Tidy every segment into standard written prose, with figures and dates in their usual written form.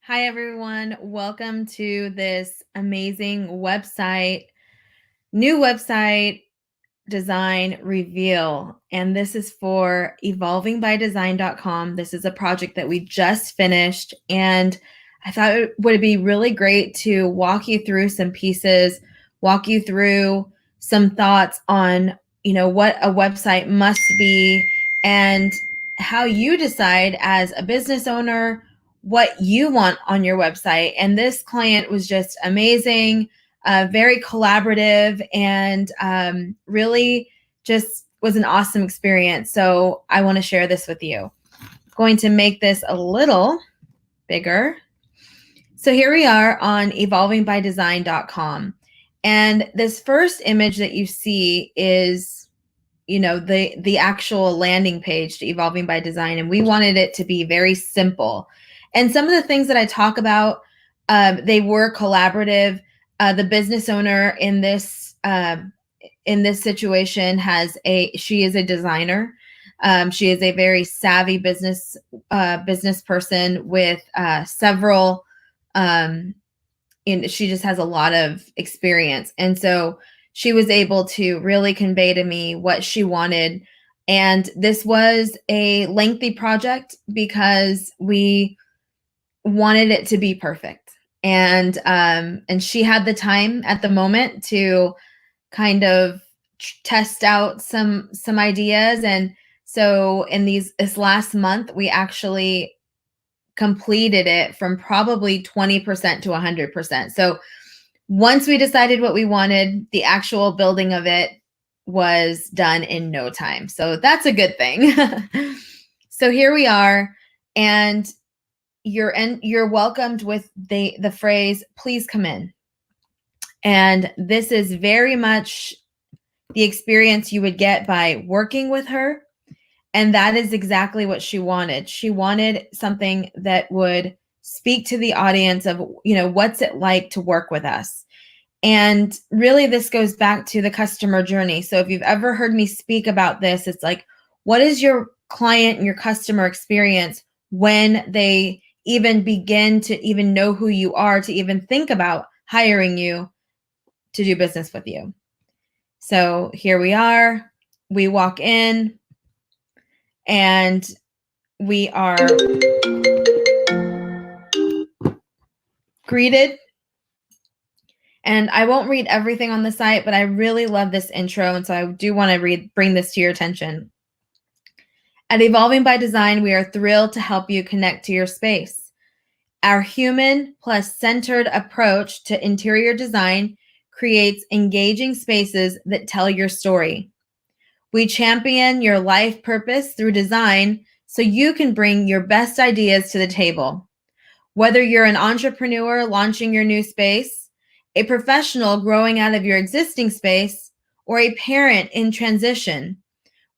Hi, everyone. Welcome to this amazing website, new website design reveal. And this is for evolvingbydesign.com. This is a project that we just finished. And I thought it would be really great to walk you through some pieces, walk you through some thoughts on, what a website must be and how you decide as a business owner what you want on your website. And this client was just amazing, very collaborative, and really just was an awesome experience. So I want to share this with you. I'm going to make this a little bigger. So here we are on evolvingbydesign.com. And this first image that you see is, the actual landing page to Evolving by Design. And we wanted it to be very simple. And some of the things that I talk about, they were collaborative. The business owner in this situation she is a designer. She is a very savvy business person with several. She just has a lot of experience, and so she was able to really convey to me what she wanted. And this was a lengthy project because we wanted it to be perfect. And she had the time at the moment to kind of test out some ideas. And so in this last month, we actually completed it from probably 20% to 100%. So once we decided what we wanted, the actual building of it was done in no time. So that's a good thing. So here we are, and you're welcomed with the phrase, "Please come in." And this is very much the experience you would get by working with her. And that is exactly what she wanted. She wanted something that would speak to the audience of, what's it like to work with us? And really, this goes back to the customer journey. So if you've ever heard me speak about this, it's like, what is your client and your customer experience when they even begin to even know who you are, to even think about hiring you to do business with you? So here we are. We walk in, and we are greeted. And I won't read everything on the site, but I really love this intro. And so I do want to bring this to your attention. At Evolving by Design, we are thrilled to help you connect to your space. Our human plus centered approach to interior design creates engaging spaces that tell your story. We champion your life purpose through design so you can bring your best ideas to the table. Whether you're an entrepreneur launching your new space, a professional growing out of your existing space, or a parent in transition,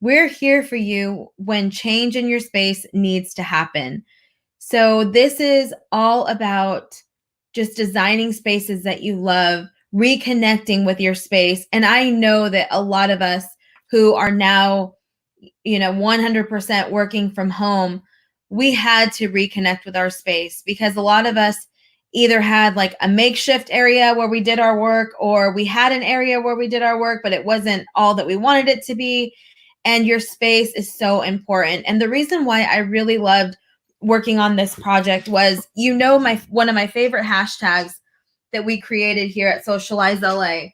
we're here for you when change in your space needs to happen. So this is all about just designing spaces that you love, reconnecting with your space. And I know that a lot of us who are now, 100% working from home, we had to reconnect with our space because a lot of us either had like a makeshift area where we did our work, or we had an area where we did our work, but it wasn't all that we wanted it to be. And your space is so important. And the reason why I really loved working on this project was, one of my favorite hashtags that we created here at Socialize LA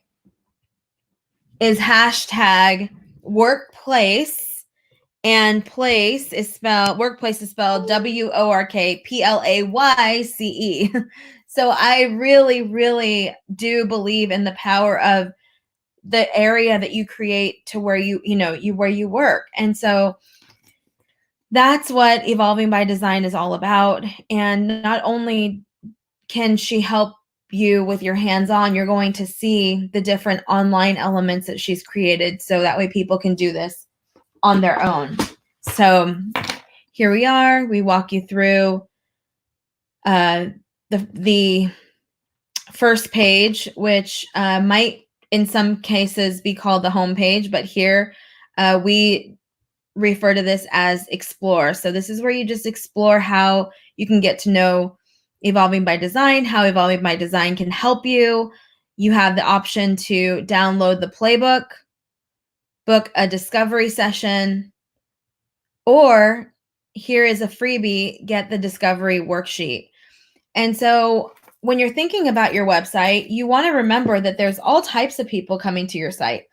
is hashtag workplace. And workplace is spelled WORKPLAYCE. So I really, really do believe in the power of the area that you create to where where you work. And so that's what Evolving by Design is all about. And not only can she help you with your hands-on, you're going to see the different online elements that she's created, so that way people can do this on their own. So here we are. We walk you through the first page, which might in some cases be called the home page, but here we refer to this as explore. So this is where you just explore how you can get to know, Evolving by Design, how Evolving by Design can help you. You have the option to download the playbook, book a discovery session, or here is a freebie, get the discovery worksheet. And so when you're thinking about your website, you want to remember that there's all types of people coming to your site.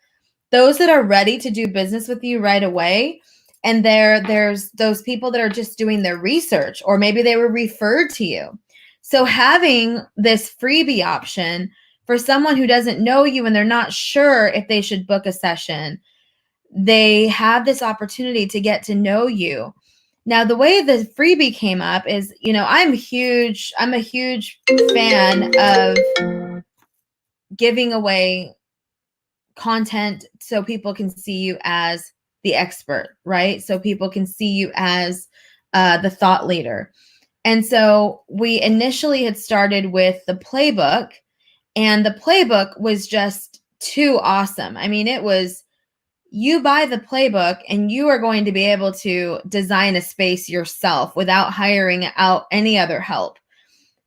Those that are ready to do business with you right away, and there's those people that are just doing their research, or maybe they were referred to you. So having this freebie option for someone who doesn't know you and they're not sure if they should book a session, they have this opportunity to get to know you. Now, the way the freebie came up is, I'm a huge fan of giving away content so people can see you as the expert, right? So people can see you as the thought leader. And so we initially had started with the playbook, and the playbook was just too awesome. I mean, it was, you buy the playbook and you are going to be able to design a space yourself without hiring out any other help.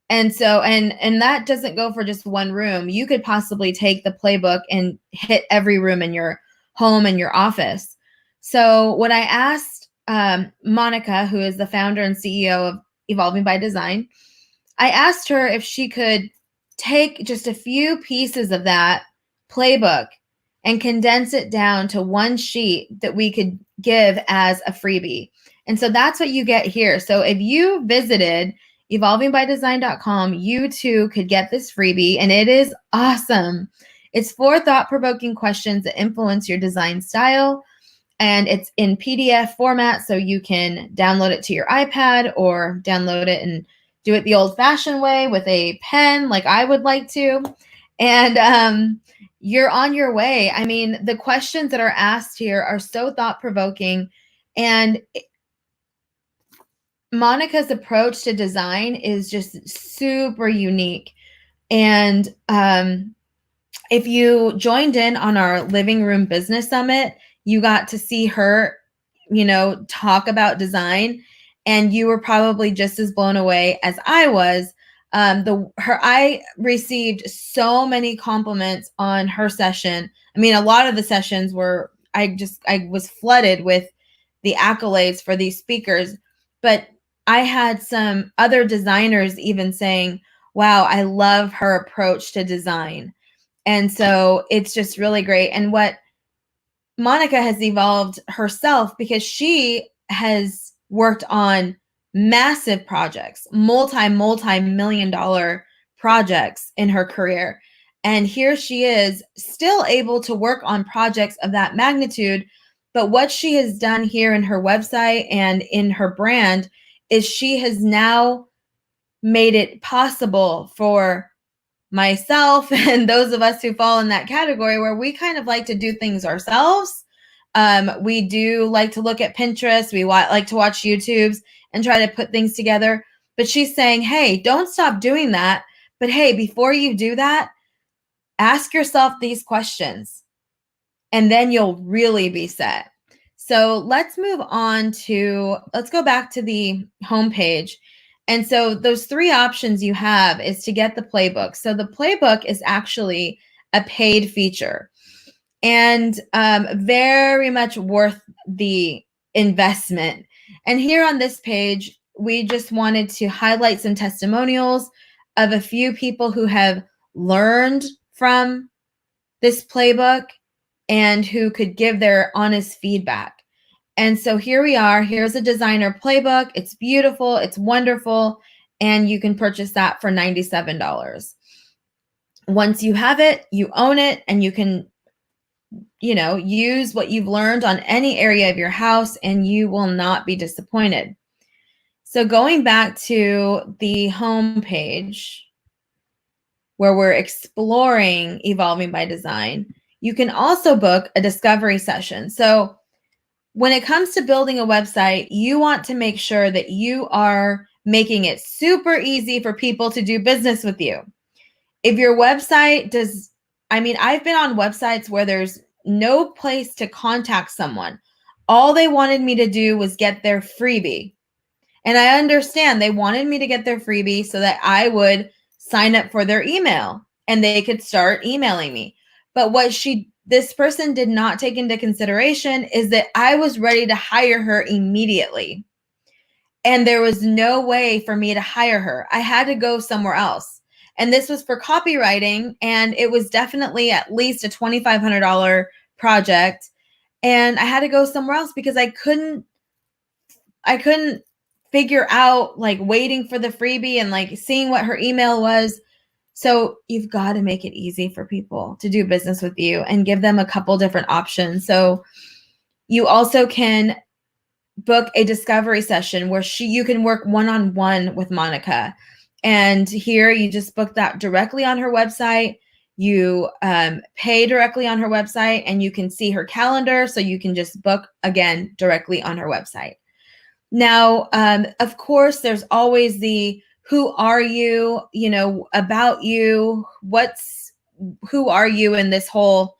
And so, and that doesn't go for just one room. You could possibly take the playbook and hit every room in your home and your office. So what I asked Monica, who is the founder and CEO of Evolving by Design, I asked her if she could take just a few pieces of that playbook and condense it down to one sheet that we could give as a freebie. And so that's what you get here. So if you visited evolvingbydesign.com, you too could get this freebie, and it is awesome. It's 4 thought-provoking questions that influence your design style, and it's in PDF format, so you can download it to your iPad or download it and do it the old-fashioned way with a pen like I would like to. And you're on your way. I mean, the questions that are asked here are so thought-provoking, and Monica's approach to design is just super unique. And if you joined in on our Living Room Business Summit, you got to see her, talk about design, and you were probably just as blown away as I was. I received so many compliments on her session. I mean, a lot of the sessions were, I was flooded with the accolades for these speakers, but I had some other designers even saying, wow, I love her approach to design. And so it's just really great. And what Monica has evolved herself, because she has worked on massive projects, multi-million dollar projects in her career. And here she is still able to work on projects of that magnitude. But what she has done here in her website and in her brand is she has now made it possible for myself and those of us who fall in that category where we kind of like to do things ourselves. We do like to look at Pinterest. We like to watch YouTubes and try to put things together. But she's saying, hey, don't stop doing that. But hey, before you do that, ask yourself these questions, and then you'll really be set. So let's go back to the homepage. And so those 3 options you have is to get the playbook. So the playbook is actually a paid feature, and very much worth the investment. And here on this page, we just wanted to highlight some testimonials of a few people who have learned from this playbook and who could give their honest feedback. And so here we are. Here's a designer playbook. It's beautiful. It's wonderful. And you can purchase that for $97. Once you have it, you own it, and you can, use what you've learned on any area of your house, and you will not be disappointed. So going back to the home page where we're exploring Evolving by Design, you can also book a discovery session. So when it comes to building a website, you want to make sure that you are making it super easy for people to do business with you. If your website I've been on websites where there's no place to contact someone. All they wanted me to do was get their freebie. And I understand they wanted me to get their freebie so that I would sign up for their email and they could start emailing me. But what this person did not take into consideration is that I was ready to hire her immediately. And there was no way for me to hire her. I had to go somewhere else. And this was for copywriting, and it was definitely at least a $2,500 project. And I had to go somewhere else because I couldn't figure out like waiting for the freebie and like seeing what her email was. So you've got to make it easy for people to do business with you and give them a couple different options. So you also can book a discovery session where you can work one-on-one with Monica. And here you just book that directly on her website. You pay directly on her website, and you can see her calendar. So you can just book again directly on her website. Now, of course, there's always the who are you, about you, who are you in this whole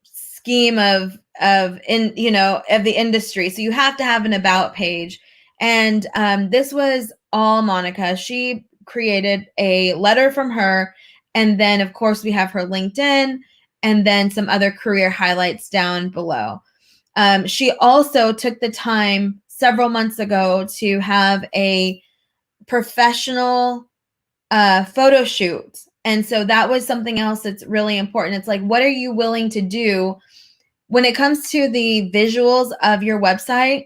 scheme of the industry. So you have to have an about page. And this was all Monica. She created a letter from her. And then, of course, we have her LinkedIn and then some other career highlights down below. She also took the time several months ago to have a professional photo shoot. And so that was something else that's really important. It's like, what are you willing to do when it comes to the visuals of your website?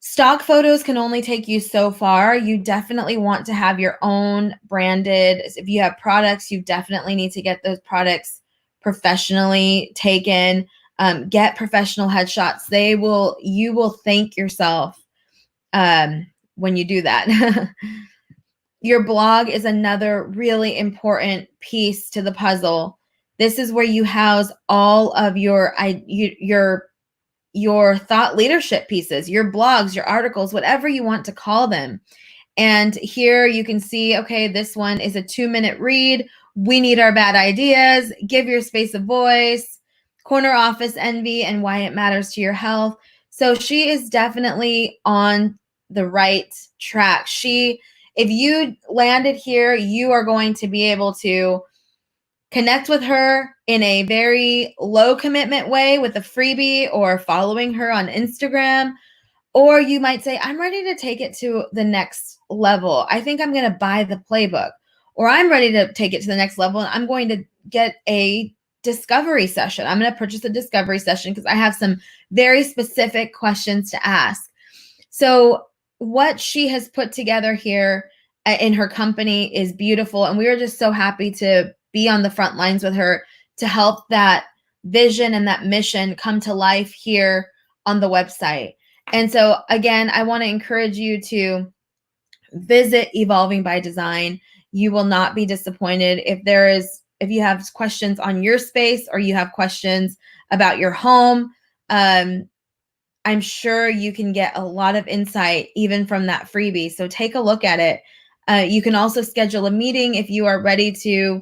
Stock photos can only take you so far. You definitely want to have your own branded. If you have products, you definitely need to get those products professionally taken. Get professional headshots. You will thank yourself when you do that. Your blog is another really important piece to the puzzle. This is where you house all of your thought leadership pieces, your blogs, your articles, whatever you want to call them. And here you can see, okay, this one is a 2-minute read. We need our bad ideas. Give your space a voice. Corner office envy and why it matters to your health. So she is definitely on the right track. If you landed here, you are going to be able to connect with her in a very low commitment way with a freebie or following her on Instagram. Or you might say, I'm ready to take it to the next level. I think I'm going to buy the playbook. Or I'm ready to take it to the next level and I'm going to get a discovery session. I'm going to purchase a discovery session because I have some very specific questions to ask. So what she has put together here in her company is beautiful. And we are just so happy to be on the front lines with her to help that vision and that mission come to life here on the website. And so again, I want to encourage you to visit Evolving by Design. You will not be disappointed. If you have questions on your space or you have questions about your home, I'm sure you can get a lot of insight even from that freebie. So take a look at it. You can also schedule a meeting if you are ready to,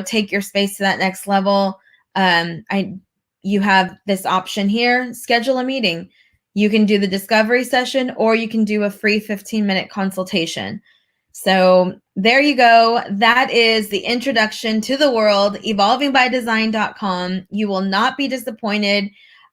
take your space to that next level. You have this option here, schedule a meeting. You can do the discovery session or you can do a free 15-minute consultation. So there you go. That is the introduction to the world, evolvingbydesign.com. You will not be disappointed.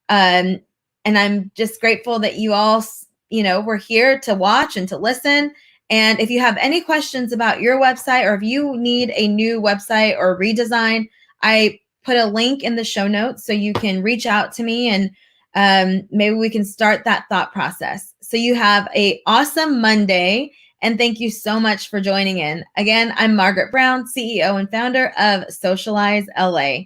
And I'm just grateful that you all, were here to watch and to listen. And if you have any questions about your website or if you need a new website or redesign, I put a link in the show notes so you can reach out to me and maybe we can start that thought process. So you have an awesome Monday. And thank you so much for joining in. Again, I'm Margaret Brown, CEO and founder of Socialize LA.